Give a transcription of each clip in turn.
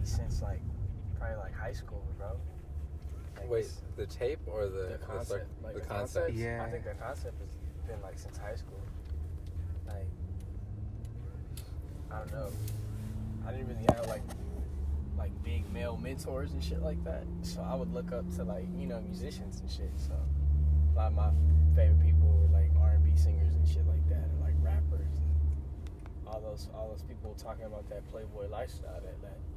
since like probably like high school, bro. Like, wait, the tape or the concept? the concept? Yeah. I think the concept has been like since high school. Like, I don't know. I didn't really have like big male mentors and shit like that. So I would look up to like, you know, musicians and shit. So a lot of my favorite people were like R&B singers and shit like that, and like rappers and all those people talking about that Playboy lifestyle,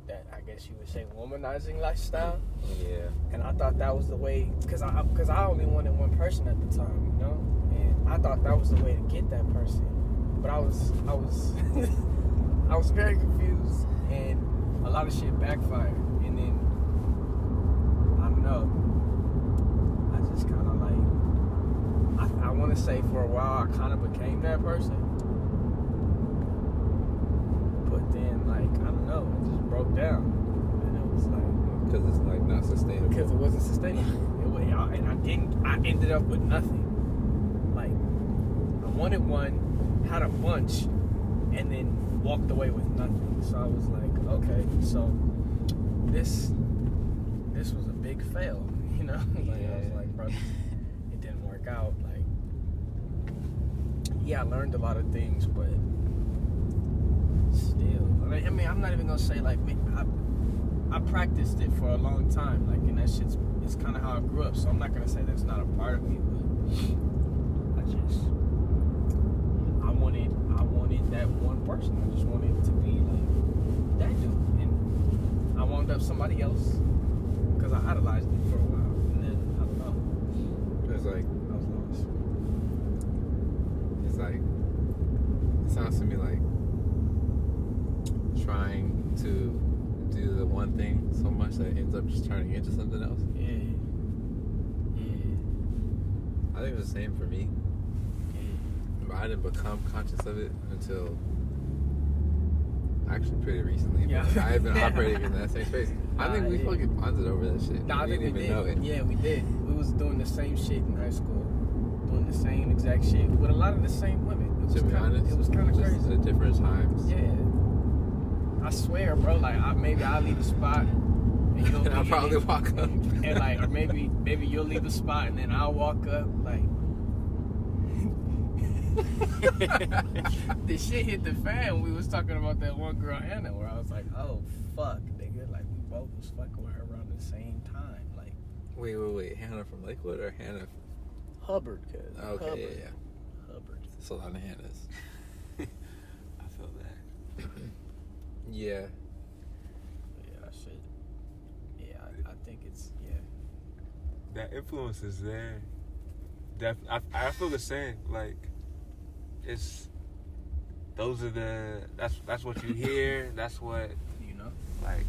that I guess you would say womanizing lifestyle. Yeah. And I thought that was the way, because I only wanted one person at the time, you know, and I thought that was the way to get that person. But I was I was very confused, and a lot of shit backfired. And then I don't know, I just kind of like I want to say for a while I kind of became that person, but then like I don't know, it just broke down, and it was like Because it's like not sustainable. because it wasn't sustainable. And I ended up with nothing. Like I wanted one, had a bunch, and then walked away with nothing. So I was like, okay, so this was a big fail, you know? Like I was like, bro, it didn't work out. Like, yeah, I learned a lot of things, but still, I mean, I'm not even gonna say like I practiced it for a long time, like, and that it's kind of how I grew up. So I'm not gonna say that's not a part of me, but I wanted that one person. I just wanted it to be like that dude, and I wound up somebody else because I idolized it for a while, and then I don't know. It's like I was lost. it's like it sounds to me like trying to do the one thing so much that it ends up just turning into something else. Yeah. I think it's the same for me. But I didn't become conscious of it until actually pretty recently. Yeah. But I have been operating in that same space. I think we yeah. fucking bonded over that shit. Nah, I we think didn't we even did. know it. Yeah, we did. We was doing the same shit in high school, doing the same exact shit with a lot of the same women. To be honest, it was kind of just crazy. at different times. Yeah, I swear, bro. Like, maybe I'll leave the spot, and you'll And I'll probably walk up. and like, or maybe you'll leave the spot, and then I'll walk up. Like, the shit hit the fan. We was talking about that one girl, Hannah, where I was like, oh fuck, nigga. Like, we both was fucking with her around the same time. Like, Wait. Hannah from Lakewood or Hannah? Hubbard, cuz. Okay, Hubbard. yeah. Hubbard. It's a lot of Hannahs. I feel that. Yeah. Yeah, I should. Yeah, I think it's, yeah. That influence is there. I feel the same. Like, it's those are that's what you hear. That's what, You know? like,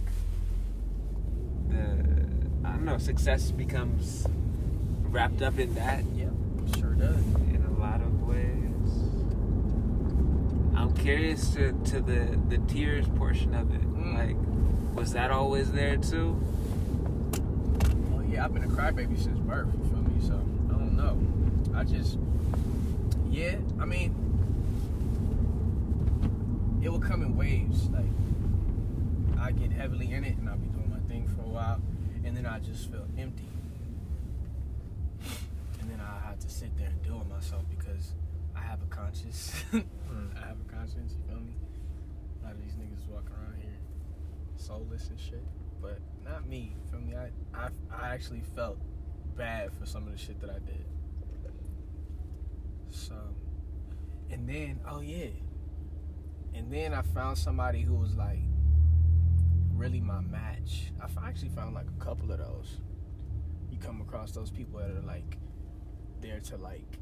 I don't know, success becomes wrapped up in that Yeah, sure does. in a lot of ways. I'm curious to the tears portion of it. Like, was that always there too? Well, yeah, I've been a crybaby since birth, you feel me? So, I don't know. I mean, it will come in waves. Like, I get heavily in it, and I'll be doing my thing for a while, and then I just feel empty. And then I have to sit there and deal with myself because I have a conscience. I have a conscience, you feel me? A lot of these niggas walking around here soulless and shit, but not me, you feel me? I actually felt bad for some of the shit that I did. So, and then, and then I found somebody who was like really my match. I actually found like a couple of those. You come across those people that are like there to like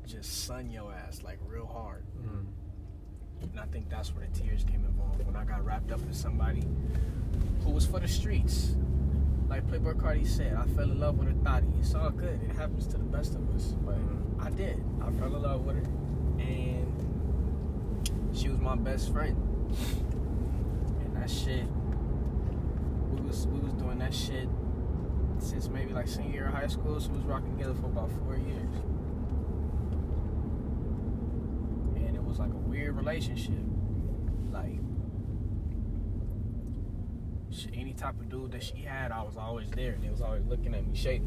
just sun your ass like real hard. And I think that's where the tears came involved, when I got wrapped up in somebody who was for the streets. Like Playboy Cardi said, I fell in love with a thotty. It's all good. It happens to the best of us. But I did. I fell in love with her. And she was my best friend. And that shit, we was doing that shit since maybe like senior year of high school. So we was rocking together for about 4 years. And it was like a weird relationship. Like, much any type of dude that she had, I was always there, and they was always looking at me shady.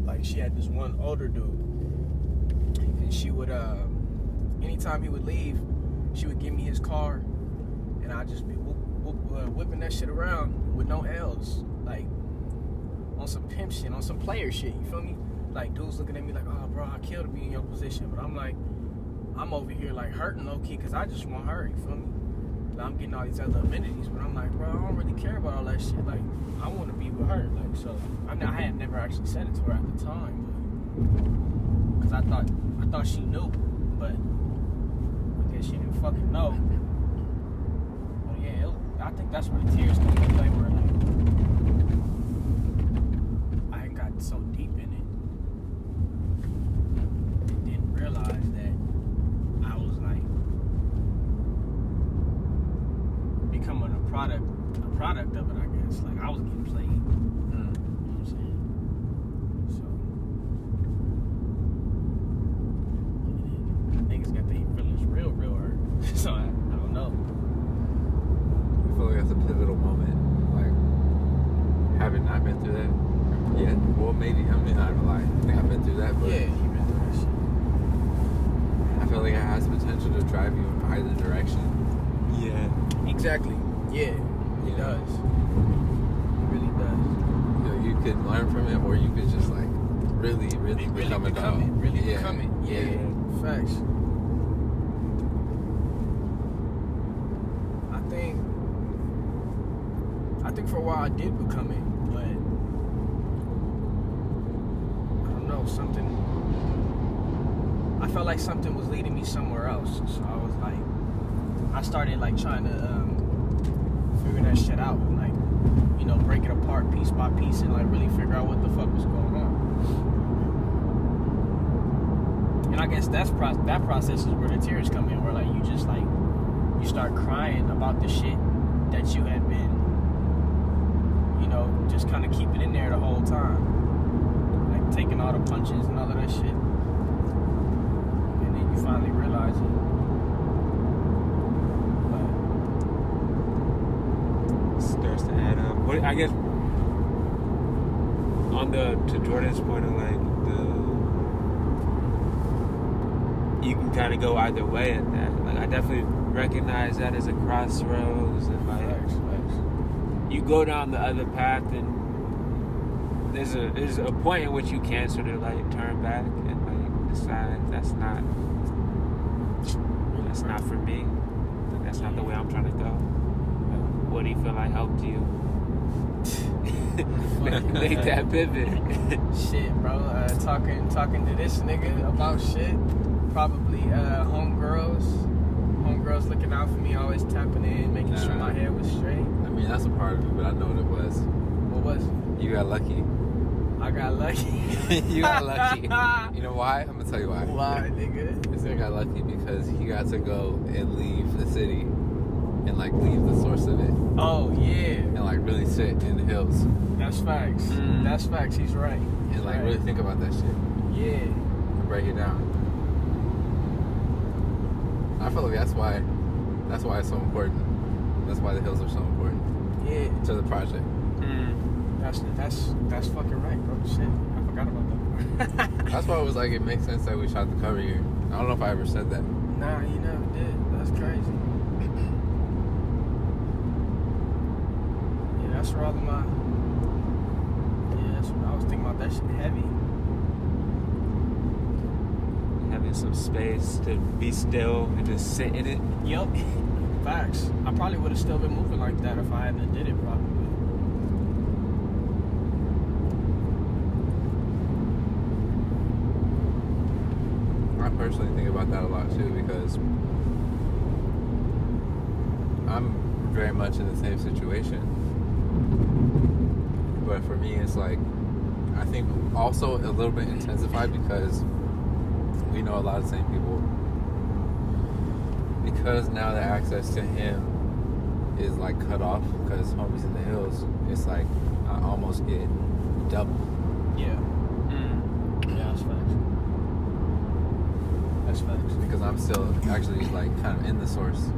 Like, she had this one older dude, and she would, anytime he would leave, she would give me his car, and I'd just be whipping that shit around with no L's, like, on some pimp shit, on some player shit, you feel me? Like, dudes looking at me like, oh, bro, I'd kill to be in your position, but I'm like, I'm over here, like, hurting low-key, because I just want her, you feel me? Like, I'm getting all these other amenities, but I'm like, bro, I don't really care about all that shit, like, I want to be with her, like, so, I mean, I had never actually said it to her at the time, but, because I thought she knew, but, I guess she didn't fucking know. But, yeah, I think that's where the tears come into play, where, like, I ain't got so deep in it, and didn't realize that I was, like, becoming a product of it, I guess. Like, I was getting played. You know what I'm saying? So, niggas got their feelings real hurt. So, I don't know. I feel like that's a pivotal moment. Like, having not been through that yet. Well, maybe. I mean, not gonna lie. I think I've been through that, but Yeah, you've been through that shit. I feel like it has potential to drive you in either direction. Yeah. Exactly. Yeah, it does. It really does. You know, you could learn from it, or you could just like really become a dog. Become it. Yeah. Facts. I think for a while I did become it, but I don't know, I felt like something was leading me somewhere else. So I was like, I started like trying to figure that shit out, and like, you know, break it apart piece by piece, and like really figure out what the fuck was going on. And I guess that process is where the tears come in, where like you just like, you start crying about the shit that you had been, you know, just kind of keeping in there the whole time, like taking all the punches and all of that shit, and then you finally realize it. Starts to add up. What I guess to Jordan's point of like you can kind of go either way at that. Like I definitely recognize that as a crossroads, and like you go down the other path, and there's a point in which you can sort of like turn back and like decide that's not for me. Like, that's not the way I'm trying to go. What do you feel like helped you make that pivot? Shit, bro. Talking to this nigga about shit. Probably homegirls looking out for me, always tapping in, making sure my hair was straight. I mean, that's a part of it, but I know what it was. What was it? You got lucky. I got lucky. You got lucky. You know why? I'm gonna tell you why. Why, nigga? This nigga got lucky because he got to go and leave the city and like leave the source of it. Oh yeah. And like really sit in the hills. That's facts. That's facts. He's right. And like really think about that shit. Yeah. And break it down. I feel like that's why it's so important. That's why the hills are so important. Yeah. To the project. That's fucking right, bro. Shit. I forgot about that. That's why it was like it makes sense that we shot the cover here. I don't know if I ever said that. Nah, you never did. That's crazy. Yeah, that's where all of my. Yeah, that's what I was thinking about. That shit heavy. Having some space to be still and just sit in it. Yup. Facts. I probably would have still been moving like that if I hadn't did it, probably. I personally think about that a lot too because I'm very much in the same situation. But for me, it's like, I think also a little bit intensified because we know a lot of the same people. Because now the access to him is like cut off because homie's in the hills, it's like I almost get double. Yeah. Yeah, that's facts. That's facts. Because I'm still actually like kind of in the source.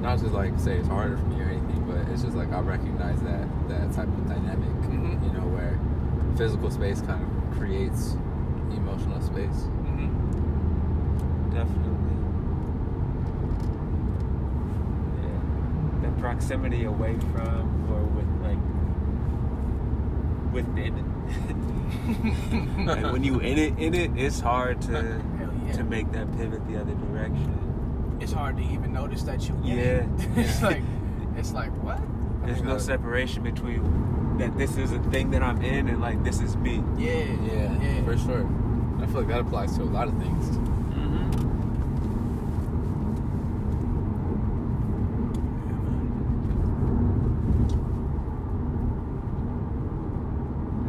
not to like say it's harder for me or anything, but it's just like I recognize that type of dynamic, Mhm. you know, where physical space kind of creates emotional space. Definitely. Yeah. The proximity away from or within it. Like when you in it, it's hard to Hell yeah. to make that pivot the other direction. It's hard to even notice that you. Yeah. It's like what? There's no separation between that this is a thing that I'm in and like this is me. Yeah, for sure. I feel like that applies to a lot of things.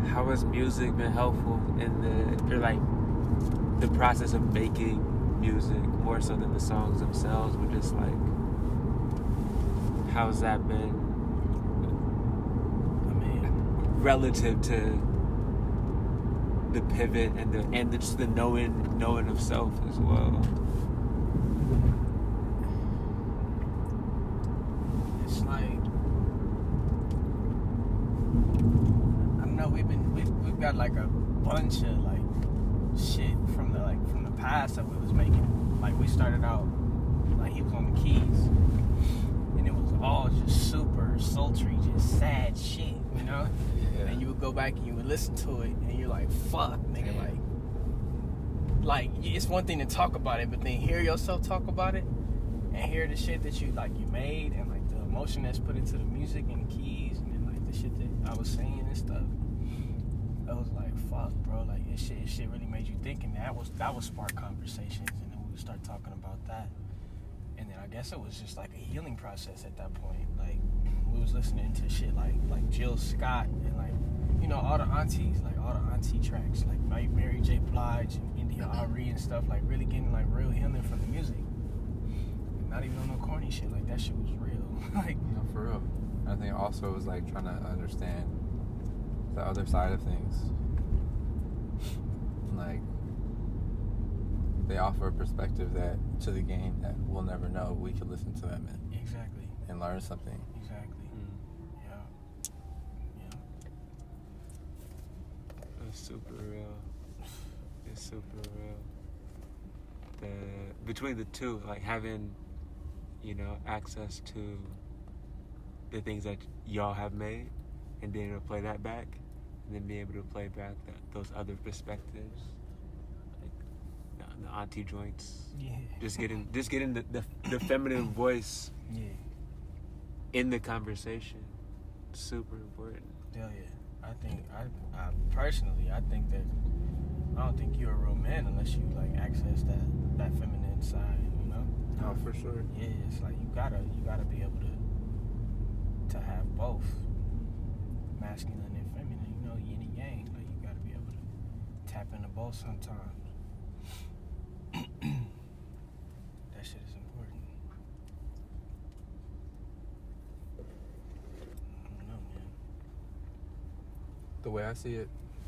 How has music been helpful in the process of making music more so than the songs themselves? But just like, how's that been? I mean, Relative to the pivot and just the knowing of self as well. it's like I don't know. We've got like a bunch of like shit from the past that we was making. Like we started out like he was on the keys, and it was all just super sultry, just sad shit, you know. Yeah. And you would go back and you would listen to it, and you're like, "Fuck, nigga!" Like it's one thing to talk about it, but then hear yourself talk about it, and hear the shit that you made, and like the emotion that's put into the music and the keys, and then like the shit that I was saying and stuff. I was like, "Fuck, bro!" Like it shit really made you think, and that was spark conversations, and then we would start talking about that. And then I guess it was just like a healing process at that point. Like we was listening to shit like Jill Scott and like, you know, all the auntie tracks like Mary J. Blige and India Ari and stuff, like really getting like real healing from the music. Not even on no corny shit, like that shit was real. Like No, for real. I think also it was like trying to understand the other side of things. Like they offer a perspective to the game that we'll never know. We could listen to them exactly. and learn something. Exactly. Yeah. It's super real. It's super real. Between the two, like having, you know, access to the things that y'all have made and being able to play that back, and then being able to play back those other perspectives, like the auntie joints. Yeah. Just getting the feminine voice Yeah. in the conversation. Super important. Hell yeah. I think I personally I think that I don't think you're a real man unless you like access that feminine side, you know? Oh, for sure. Yeah, it's like you gotta be able to have both masculine and feminine, you know, yin and yang. Like you gotta be able to tap into both sometimes. That shit is important. I don't know, man. The way I see it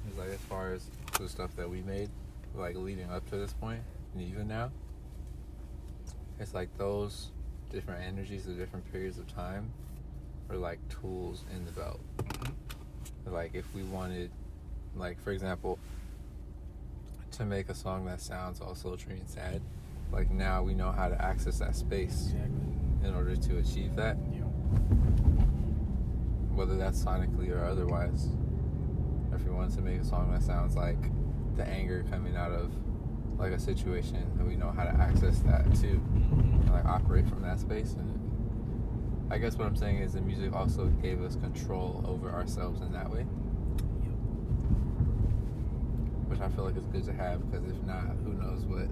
is like as far as the stuff that we made, like leading up to this point, and even now, it's like those different energies at different periods of time are like tools in the belt. Like if we wanted, like for example, to make a song that sounds all sultry and sad, like now we know how to access that space Exactly. in order to achieve that, Yeah. whether that's sonically or otherwise. If we wanted to make a song that sounds like the anger coming out of like a situation, then we know how to access that too, and like operate from that space. And I guess what I'm saying is the music also gave us control over ourselves in that way, which I feel like is good to have, because if not, who knows what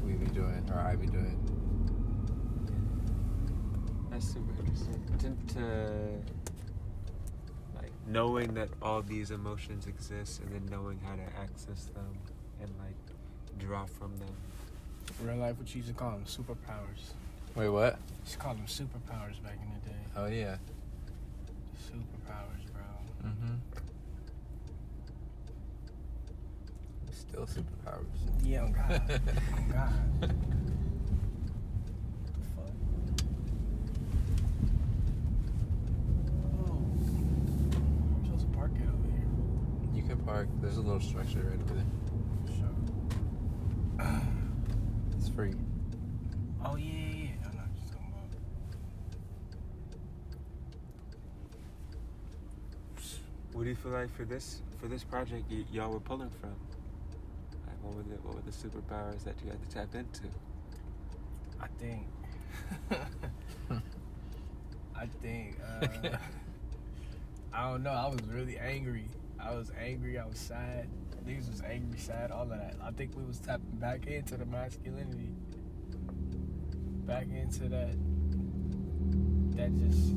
we be doing or I be doing. That's super interesting. To like knowing that all these emotions exist and then knowing how to access them and like draw from them. Real life, what you used to call them superpowers. Wait, what? Used to call them superpowers back in the day. Oh yeah. Superpowers, bro. Still superpowers. Yeah, oh God. Oh God. What the fuck? park. There's a little structure right over there. Sure. It's free. Oh yeah. I'm not just talking about. What do you feel like for this project y'all were pulling from? Like, what were the superpowers that you had to tap into? I think. I don't know. I was really angry. I was sad. Niggas was angry, sad, all of that. I think we was tapping back into the masculinity. Back into that just,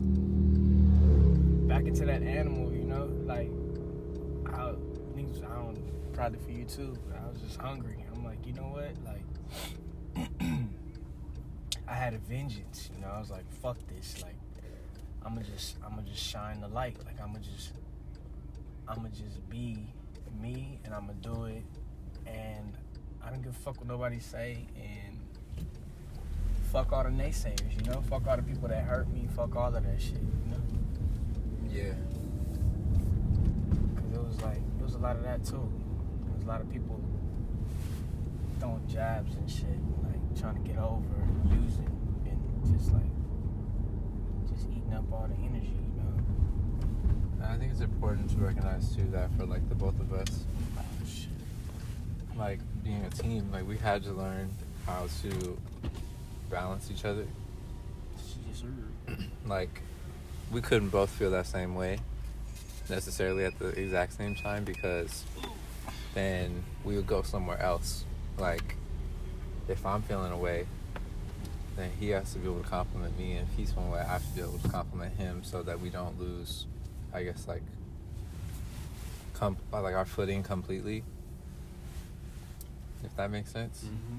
back into that animal, you know? Like, niggas, probably for you too, but I was just hungry. I'm like, you know what? Like, I had a vengeance, you know? I was like, fuck this. Like, I'ma just shine the light. Like, I'ma just be me, and I'ma do it. And I don't give a fuck what nobody say, and fuck all the naysayers, you know? Fuck all the people that hurt me. Fuck all of that shit, you know? Yeah. Because it was a lot of that too. There was a lot of people throwing jabs and shit, like trying to get over, using, and just eating up all the energy, you know? I think it's important to recognize too that for like the both of us, Oh shit. like being a team, like we had to learn how to balance each other. Yes, sir. Like we couldn't both feel that same way necessarily at the exact same time, because then we would go somewhere else. Like if I'm feeling away, then he has to be able to compliment me, and if he's feeling away, I have to be able to compliment him, so that we don't lose, I guess, like our footing completely, if that makes sense. Mm-hmm.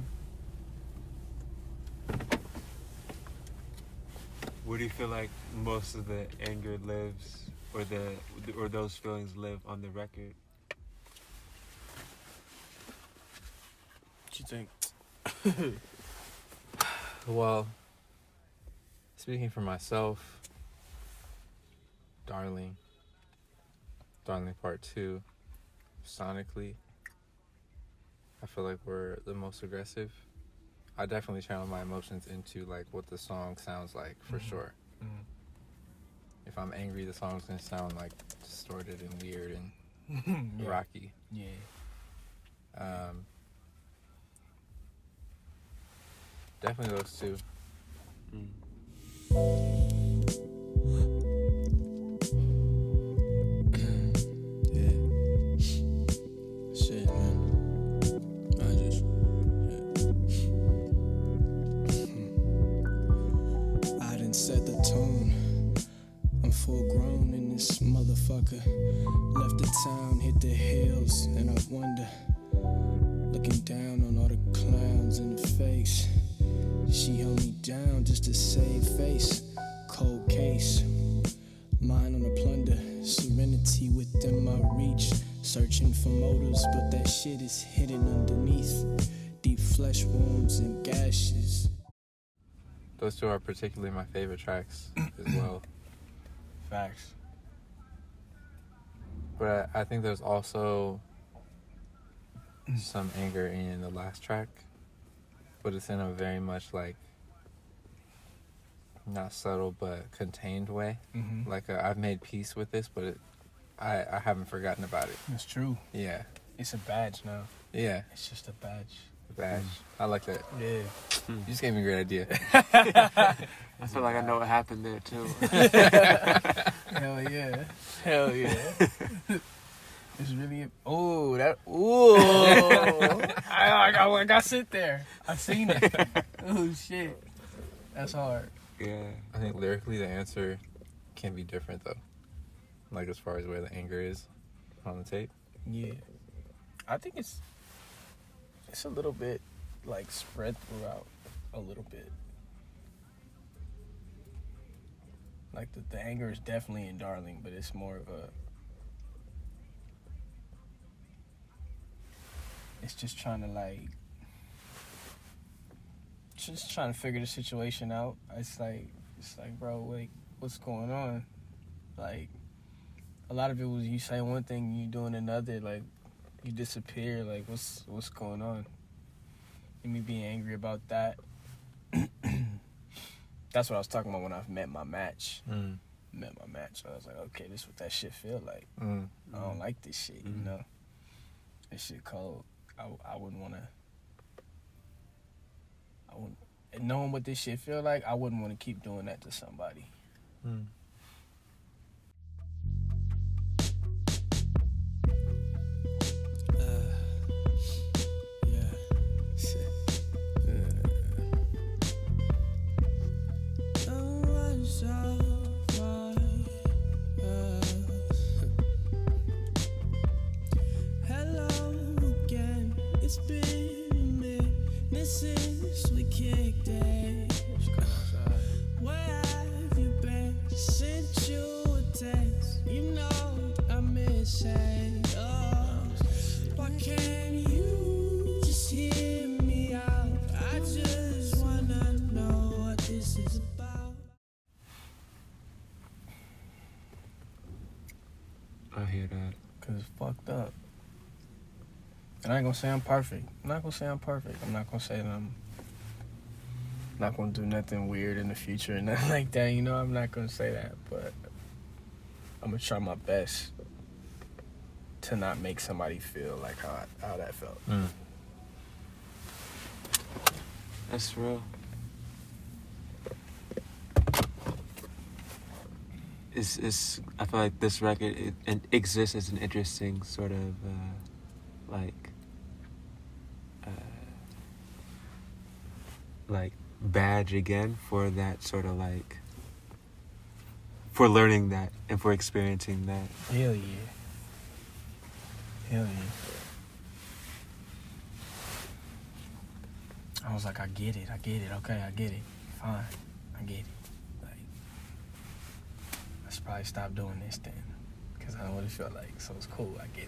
Where do you feel like most of the anger lives, or those feelings live on the record? What you think? Well, speaking for myself, Darling Part 2, sonically, I feel like we're the most aggressive. I definitely channel my emotions into like what the song sounds like, for sure. Mm-hmm. If I'm angry, the song's gonna sound like distorted and weird and Yeah. rocky. Yeah. Definitely those two. Yeah. Shit, man. I done set the tone. I'm full grown in this motherfucker. Left the town, hit the hills, and I wonder, looking down on all the clowns in the face. She held me down just to save face. Cold case, mine on the plunder. Serenity within my reach. Searching for motives, but that shit is hidden underneath. Deep flesh wounds and gashes. Those two are particularly my favorite tracks as well. Facts. But I think there's also some anger in the last track, but it's in a very much like not subtle but contained way. Mm-hmm. Like I've made peace with this, but I haven't forgotten about it. That's true. Yeah. It's a badge now. Yeah. It's just a badge. Badge. I like that. Yeah. You just gave me a great idea. I feel like I know what happened there too. Hell yeah. Hell yeah. It's really. Oh, that. Ooh. I got sit there. I seen it. Oh, shit. That's hard. Yeah. I think lyrically the answer can be different though. Like as far as where the anger is on the tape. Yeah. I think it's a little bit like spread throughout a little bit. Like the anger is definitely in Darling, but it's more of a. It's just trying to figure the situation out. It's like, bro, like, what's going on? Like, a lot of it was you say one thing, you doing another. Like, you disappear. Like, what's going on? And me being angry about that. That's what I was talking about when I met my match. Met my match. I was like, okay, this is what that shit feel like. I don't like this shit, you know? This shit cold. I wouldn't want to... Knowing what this shit feel like, I wouldn't want to keep doing that to somebody. It's been a minute since we kicked it. Where have you been? Sent you a text. You know I miss it. Oh, why can't you just hear me out? I just wanna know what this is about. I hear that. Cause it's fucked up. And I ain't gonna say I'm perfect. I'm not gonna say I'm perfect. I'm not gonna say that I'm not gonna do nothing weird in the future and nothing like that. You know, I'm not gonna say that. But I'm gonna try my best to not make somebody feel like how that felt. That's real. It's I feel like this record it exists as an interesting sort of like badge again for that sort of like for learning that and for experiencing that. Hell yeah. Hell yeah. I was like, I get it. Okay, I get it. Fine. I get it. Like, I should probably stop doing this then. Because I know what it felt like. So it's cool. I get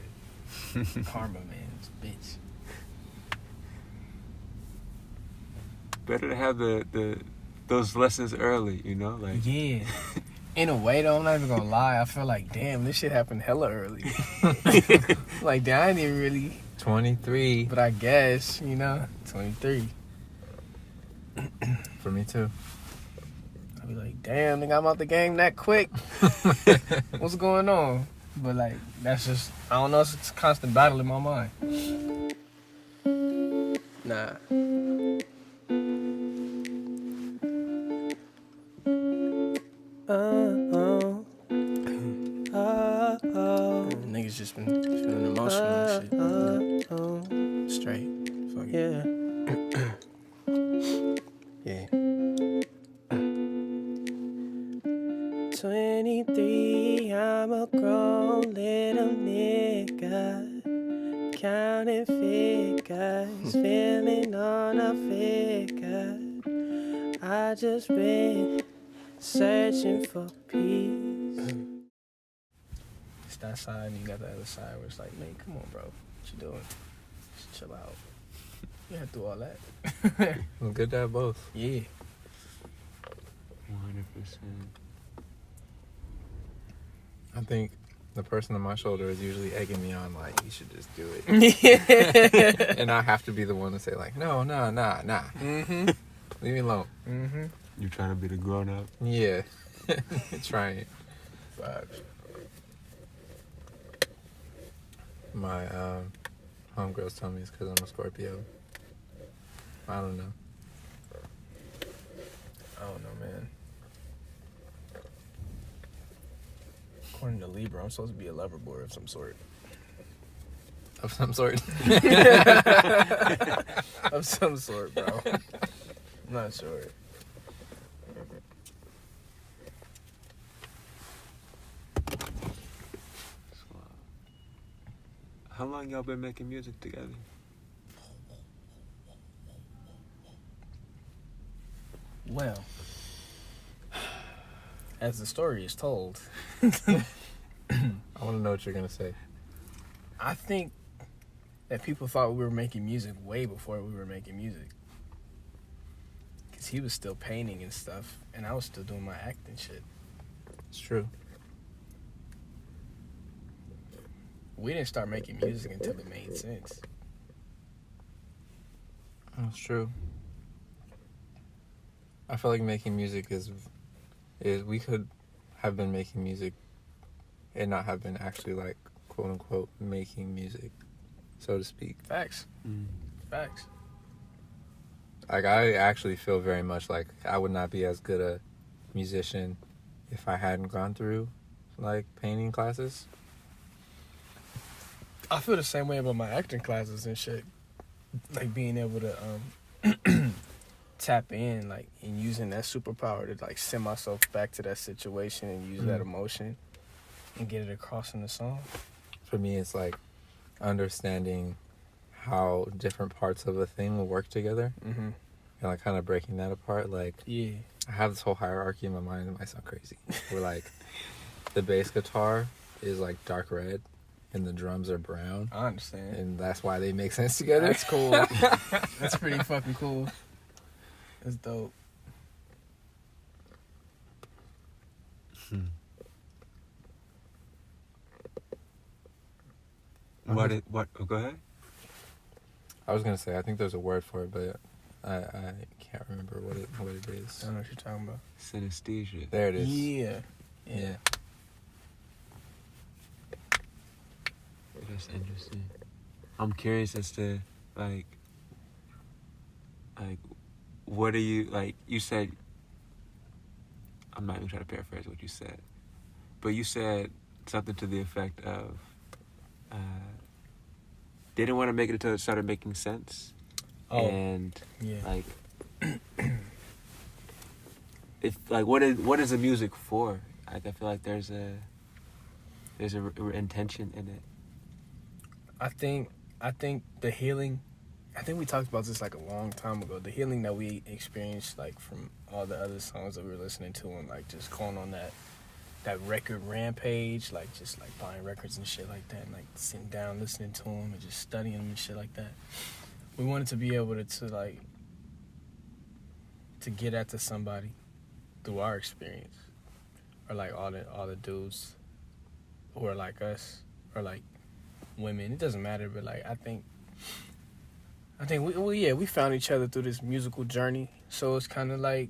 it. Karma, man. It's a bitch. Better to have those lessons early, you know? Like Yeah. In a way, though, I'm not even gonna lie. I feel like, damn, this shit happened hella early. Like, damn, I didn't even really... 23. But I guess, you know, 23. For me too. I'll be like, damn, nigga, I'm out the game that quick. What's going on? But, like, that's just... I don't know. It's a constant battle in my mind. Nah. Niggas just been feeling emotional and shit. Straight. Fuck it. Yeah. 23, I'm a grown little nigga. Counting figures, feeling on a figure. I just been searching for peace. It's that side and you got the other side where it's like, man, come on, bro. What you doing? Just chill out. You have to do all that. Well, good to have both. Yeah. 100%. I think the person on my shoulder is usually egging me on, like, you should just do it. And I have to be the one to say, like, no, nah. Mm-hmm. Leave me alone. Mm-hmm. You trying to be the grown up? Yeah. Trying. Vibes. My homegirls tell me it's because I'm a Scorpio. I don't know. I don't know, man. According to Libra, I'm supposed to be a lover boy of some sort. Of some sort. Of some sort, bro. I'm not sure. How long y'all been making music together? Well, as the story is told, I want to know what you're going to say. I think that people thought we were making music way before we were making music. Because he was still painting and stuff, and I was still doing my acting shit. It's true. we didn't start making music until it made sense. That's true. I feel like making music is we could have been making music and not have been actually like quote unquote making music, so to speak. Facts. Facts. Like I actually feel very much like I would not be as good a musician if I hadn't gone through like painting classes. I feel the same way about my acting classes and shit. Like being able to tap in, like, and using that superpower to like send myself back to that situation and use that emotion and get it across in the song. For me, it's like understanding how different parts of a thing will work together, and like kind of breaking that apart. Like, Yeah. I have this whole hierarchy in my mind. It might sound crazy. Where like the bass guitar is like dark red, and the drums are brown, I understand. and that's why they make sense together. That's cool. That's pretty fucking cool. That's dope. What? Oh, go ahead. I was gonna say I think there's a word for it, but I can't remember what it is. I don't know what you're talking about. Synesthesia. There it is. Yeah. Yeah. That's interesting. I'm curious as to like what are you like? You said, I'm not even trying to paraphrase what you said, but you said something to the effect of didn't want to make it until it started making sense. Oh. And Yeah. like if like what is the music for? Like I feel like there's a intention in it. I think the healing, I think we talked about this like a long time ago. The healing that we experienced like from all the other songs that we were listening to and like just going on that record rampage, like just like buying records and shit like that and like sitting down listening to them and just studying them and shit like that. We wanted to be able to get at to somebody through our experience, or like all the dudes who are like us, or like women. It doesn't matter, but like I think we found each other through this musical journey. So it's kind of like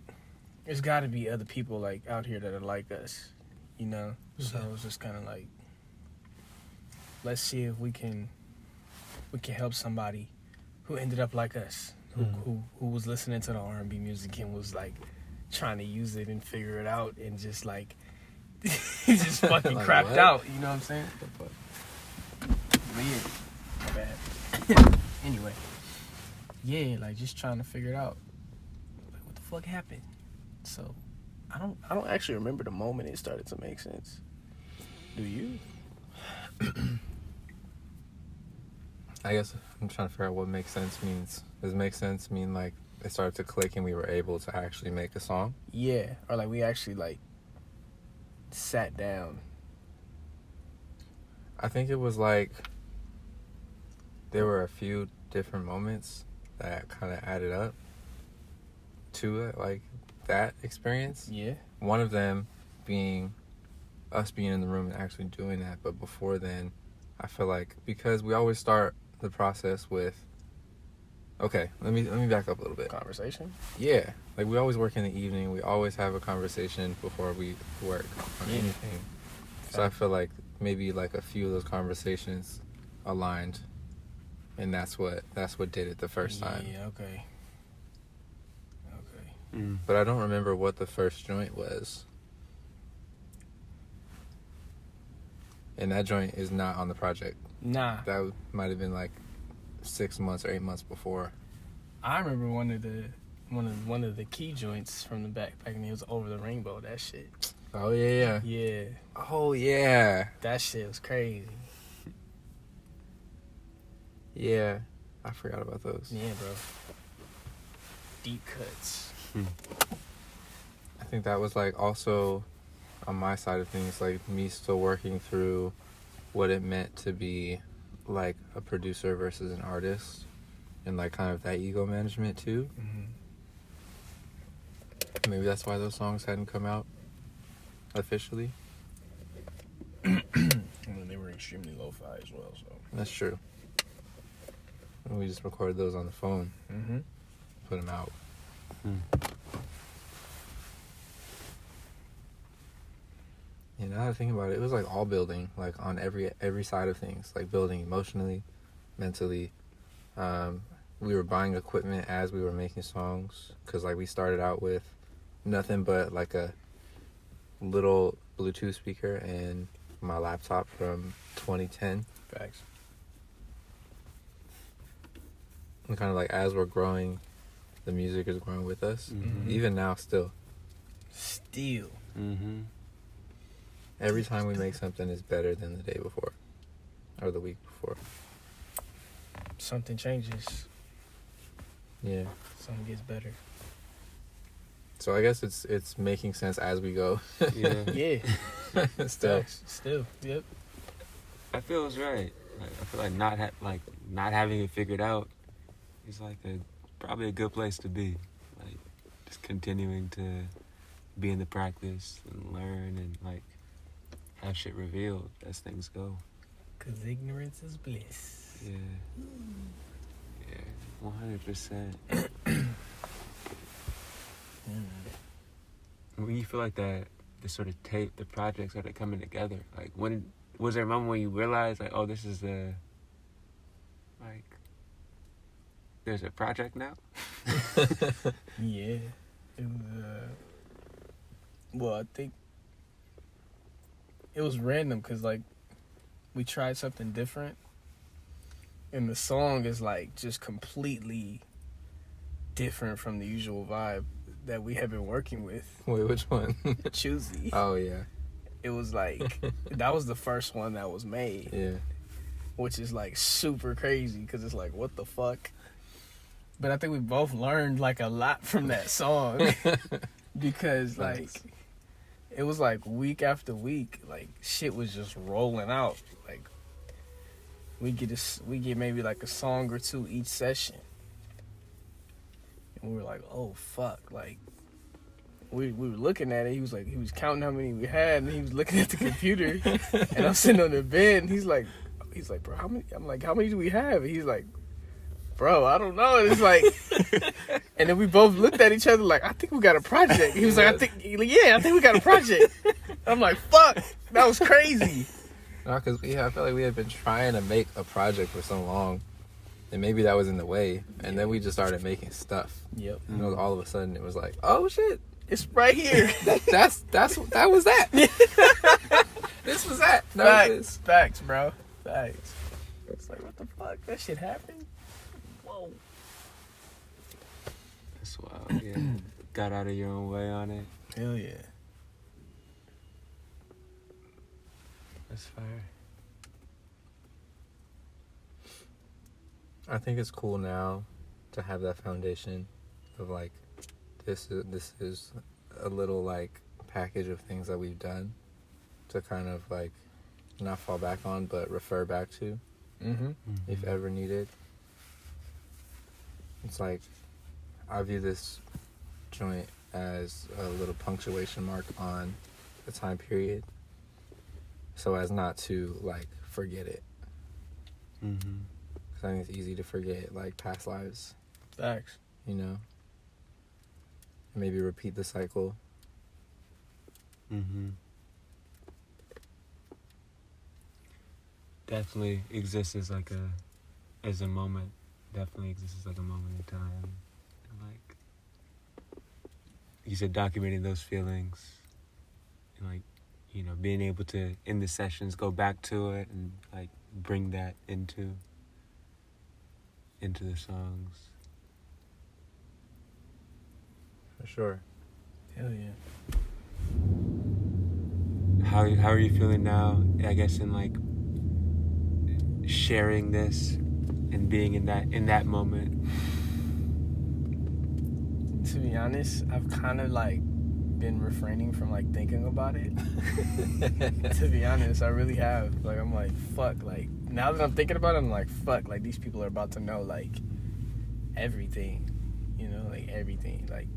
there's got to be other people like out here that are like us, you know. So it's just kind of like, let's see if we can help somebody who ended up like us, who was listening to the R&B music and was like trying to use it and figure it out and just like just fucking Like crapped what? out. You know what I'm saying? But yeah, my bad. Anyway, yeah, like just trying to figure it out. Like, what the fuck happened? So, I don't actually remember the moment it started to make sense. Do you? I guess I'm trying to figure out what makes sense means. Does make sense mean like it started to click and we were able to actually make a song? Yeah, or like we actually like sat down. I think it was like there were a few different moments that kind of added up to it, like that experience. Yeah. One of them being us being in the room and actually doing that, but before then, I feel like because we always start the process with, okay, let me back up a little bit. Conversation. Yeah, like we always work in the evening. We always have a conversation before we work on Yeah. anything. So I feel like maybe like a few of those conversations aligned, and that's what did it the first time. Yeah. Okay. But I don't remember what the first joint was. And that joint is not on the project. Nah. That might have been like 6 months or 8 months before. I remember one of the key joints from the back and it was Over the Rainbow. That shit. Oh yeah. Yeah. Oh yeah. That shit was crazy. Yeah. I forgot about those. Yeah, bro. Deep cuts. I think that was like also on my side of things, like me still working through what it meant to be like a producer versus an artist, and like kind of that ego management too. Maybe that's why those songs hadn't come out officially. When they were extremely lo-fi as well. So That's true. And we just recorded those on the phone. mm-hmm. Put them out. Yeah, now that I think about it, it was like all building, like on every side of things, like building emotionally, mentally. We were buying equipment as we were making songs, because like we started out with nothing but like a little Bluetooth speaker and my laptop from 2010. Facts. And kind of like as we're growing, the music is growing with us. Mhm. Even now, still. Still. Mm-hmm. Every time we make something is better than the day before. Or the week before. Something changes. Yeah. Something gets better. So I guess it's making sense as we go. Yeah. Yeah. Still. Facts. Still. Yep. I feel it's right. Like, I feel like not having it figured out is like probably a good place to be. Like just continuing to be in the practice and learn and like have shit revealed as things go. 'Cause ignorance is bliss. Yeah. Yeah. 100%. When you feel like the sort of tape, the projects started coming together, like when was there a moment when you realized like, oh, this is there's a project now? Yeah. It was, well, I think it was random because, like, we tried something different. And the song is, like, just completely different from the usual vibe that we have been working with. Wait, which one? Choosy. Oh, yeah. It was, like, that was the first one that was made. Yeah. Which is, like, super crazy because it's like, what the fuck? But I think we both learned, like, a lot from that song. Because, like, it was, like, week after week, like, shit was just rolling out. Like, we get maybe, like, a song or two each session. And we were like, oh, fuck. Like, we were looking at it. He was counting how many we had, and he was looking at the computer. And I'm sitting on the bed, and he's like, bro, how many? I'm like, how many do we have? And he's like, bro, I don't know. It's like, and then we both looked at each other like, I think we got a project. He was like, I think we got a project. I'm like, fuck, that was crazy. No, because I felt like we had been trying to make a project for so long, and maybe that was in the way. And then we just started making stuff. Yep. And all of a sudden, it was like, oh shit, It's right here. that was that. This was that. Facts, bro. Facts. It's like, what the fuck? That shit happened? Whoa. That's wild. Yeah. Got out of your own way on it. Hell yeah. That's fire. I think it's cool now to have that foundation of like, this is a little like package of things that we've done to kind of like not fall back on, but refer back to if ever needed. It's like, I view this joint as a little punctuation mark on the time period, so as not to like forget it. Because I think it's easy to forget like past lives, Facts. you know. Maybe repeat the cycle. Definitely exists as like as a moment. Definitely exists as like a moment in time. And like you said, documenting those feelings and like, you know, being able to in the sessions go back to it and like bring that into the songs. For sure. Hell yeah. How are you feeling now? I guess in like sharing this and being in that moment. To be honest, I've kind of like been refraining from like thinking about it. To be honest, I really have. Like, I'm like, fuck. Like, now that I'm thinking about it, I'm like, fuck. Like, these people are about to know like everything. You know, like everything. Like,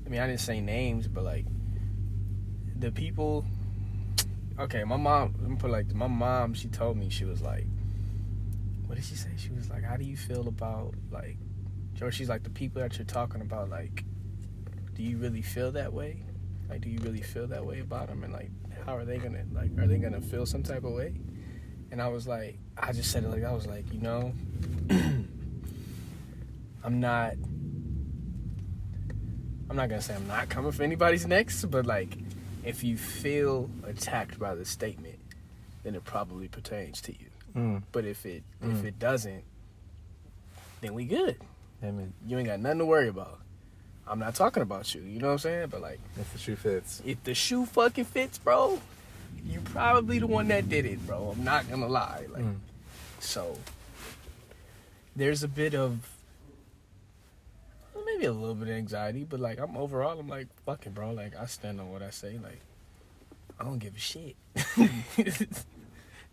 I mean, I didn't say names, but like the people okay, my mom, let me put it like this. My mom, she told me, she was like, what did she say? She was like, how do you feel about, like, George, she's like, the people that you're talking about, like, do you really feel that way? Like, do you really feel that way about them? And, like, how are they going to, like, are they going to feel some type of way? And I was like, I just said it like, I was like, you know, I'm not going to say I'm not coming for anybody's necks, but, like, if you feel attacked by the statement, then it probably pertains to you. But if it doesn't, then we good. I mean, You ain't got nothing to worry about. I'm not talking about you. You know what I'm saying? But like, if the shoe fits. If the shoe fucking fits, bro, you probably the one that did it, bro. I'm not gonna lie. Like, so there's a bit of maybe a little bit of anxiety, but like I'm like, fuck it, bro. Like I stand on what I say. Like I don't give a shit.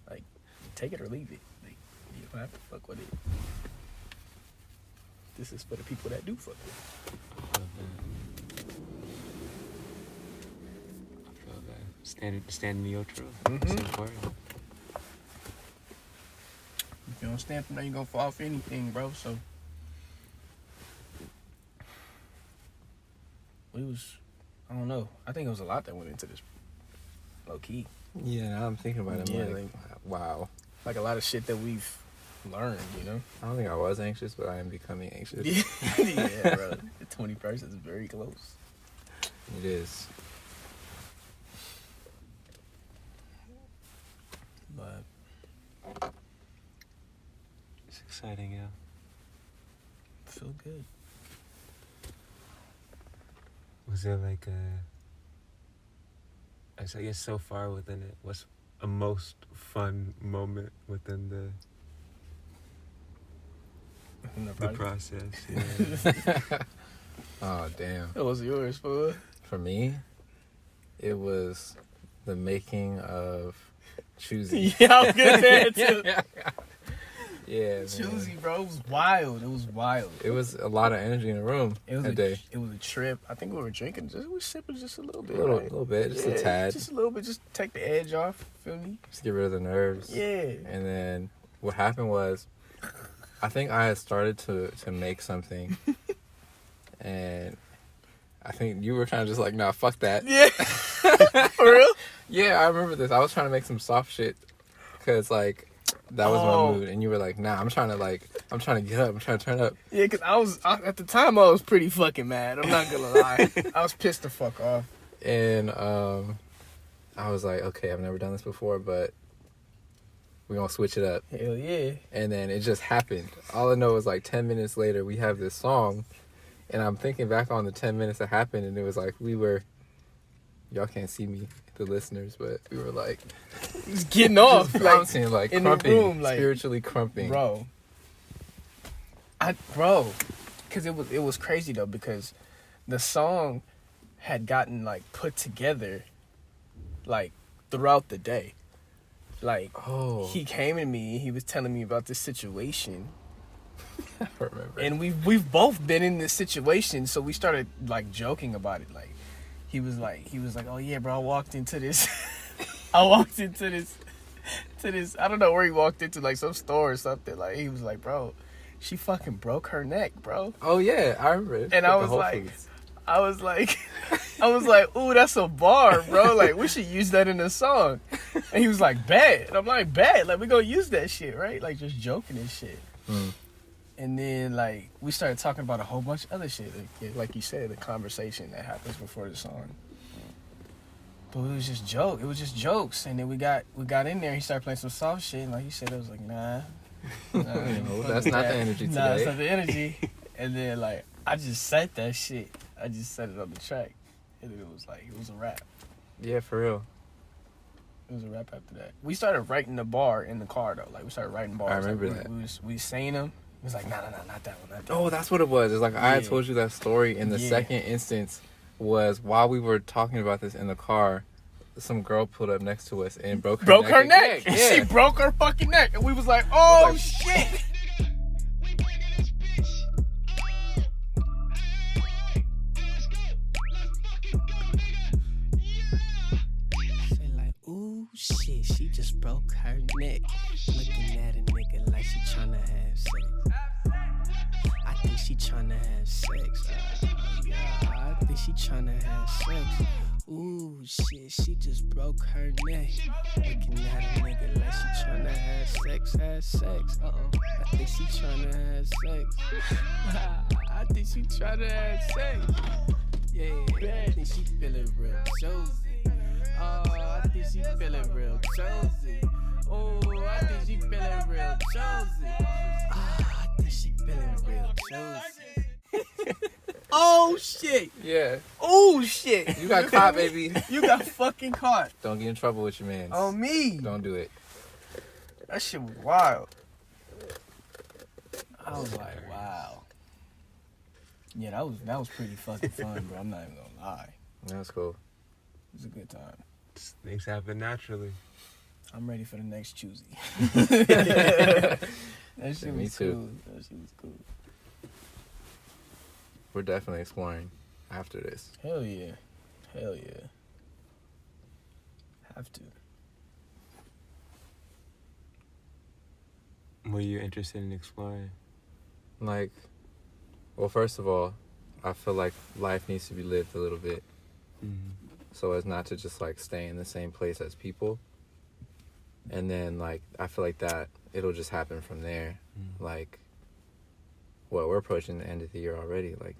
Like take it or leave it. Like you don't have to fuck with it. This is for the people that do fuck with it. I feel that. Stand neutral. Mm-hmm. It's important. If you don't stand for nothing, you're gonna fall for anything, bro. So I don't know. I think it was a lot that went into this. Low key. Yeah, now I'm thinking about it. I'm like, wow. Like a lot of shit that we've learned, you know? I don't think I was anxious, but I am becoming anxious. Yeah, bro. The 21st is very close. It is. But It's exciting, yeah. I feel good. Was there like I guess so far within it, what's a most fun moment within the process? Yeah. Oh, damn. That was yours, fool. For me, it was the making of Choosy. Yeah, I was gonna say it too. Yeah, man. Choosy, bro. It was wild. It was wild. It was a lot of energy in the room that day. It was a trip. I think we were drinking. We were sipping just a little bit. A little bit, just a tad. Just a little bit. Just take the edge off. Feel me? Just get rid of the nerves. Yeah. And then what happened was, I think I had started to make something, and I think you were kind of just like, nah, fuck that. Yeah. For real? Yeah, I remember this. I was trying to make some soft shit, cause like that was my mood, and you were like, nah, I'm trying to get up. I'm trying to turn up. Yeah, cause at the time I was pretty fucking mad. I'm not gonna lie. I was pissed the fuck off. And I was like, okay, I've never done this before, but we're gonna switch it up. Hell yeah. And then it just happened. All I know is like 10 minutes later, we have this song, and I'm thinking back on the 10 minutes that happened, and it was like y'all can't see me, the listeners, but we were like just getting off, just bouncing, like in crumping, the room, like spiritually crumping, bro. Because it was crazy though, because the song had gotten like put together like throughout the day. Like he came to me, he was telling me about this situation. I remember. And we've both been in this situation, so we started like joking about it. Like he was like, oh yeah, bro, I walked into this I don't know where he walked into, like some store or something. Like he was like, bro, she fucking broke her neck, bro. Oh yeah, I remember it. And I was like, ooh, that's a bar, bro. Like, we should use that in a song. And he was like, bet. And I'm like, bet. Like, we gonna use that shit, right? Like, just joking and shit. And then, like, we started talking about a whole bunch of other shit. Like you said, the conversation that happens before the song. But it was just jokes. And then we got in there. He started playing some soft shit. And like you said, I was like, nah. No, that's not the energy today. Nah, that's not the energy. And then, like, I just said that shit. I just set it on the track. And it was a rap. Yeah, for real. It was a rap after that. We started writing the bar in the car, though. Like, we started writing bars. I remember like, that. We saying them. It was like, nah, not that one, not that Oh, one. that's what it was. It's like I had told you that story, and the second instance was while we were talking about this in the car, some girl pulled up next to us and broke her neck. Yeah. Yeah. She broke her fucking neck. And we was like, oh, shit. she tryna have sex. Ooh, shit, she just broke her neck. Looking at a nigga like she tryna have sex. I think she tryna have sex. I think she tryna have sex. Yeah, I think she feeling real Josie. Oh, I think she feeling real Josie. Oh, I think she feeling real Josie. Ah, I think she feeling real Josie. Oh shit! Yeah. Oh shit! You got caught, baby. You got fucking caught. Don't get in trouble with your man. On me. Don't do it. That shit was wild. I was like, wow. Yeah, that was pretty fucking fun, bro. I'm not even gonna lie. That's cool. It was a good time. Things happen naturally. I'm ready for the next choosy. That shit Me was too. cool. That shit was cool. We're definitely exploring after this. Hell yeah. Hell yeah. Have to. What are you interested in exploring? Like, well, first of all, I feel like life needs to be lived a little bit. Mm-hmm. So as not to just like stay in the same place as people. And then like I feel like that it'll just happen from there. Like, well, we're approaching the end of the year already. Like,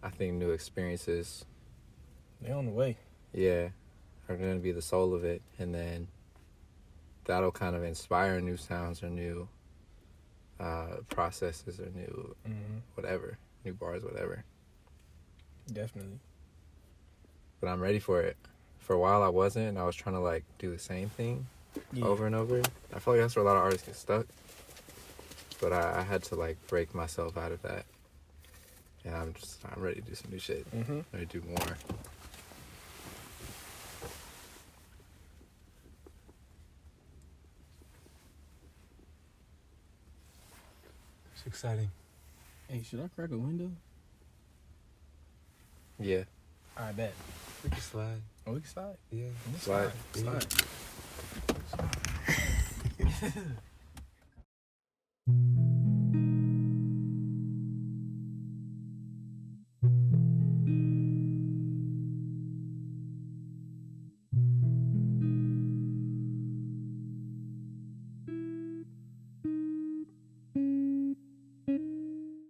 I think new experiences, They on the way. yeah, are going to be the soul of it. And then that'll kind of inspire new sounds or new processes or new whatever, new bars, whatever. Definitely. But I'm ready for it. For a while I wasn't, and I was trying to like do the same thing over and over. I feel like that's where a lot of artists get stuck. But I had to like break myself out of that. And I'm ready to do some new shit. Ready to do more. It's exciting. Hey, should I crack a window? Yeah. I bet. We can slide. Oh, we can slide. Yeah. Slide. Slide.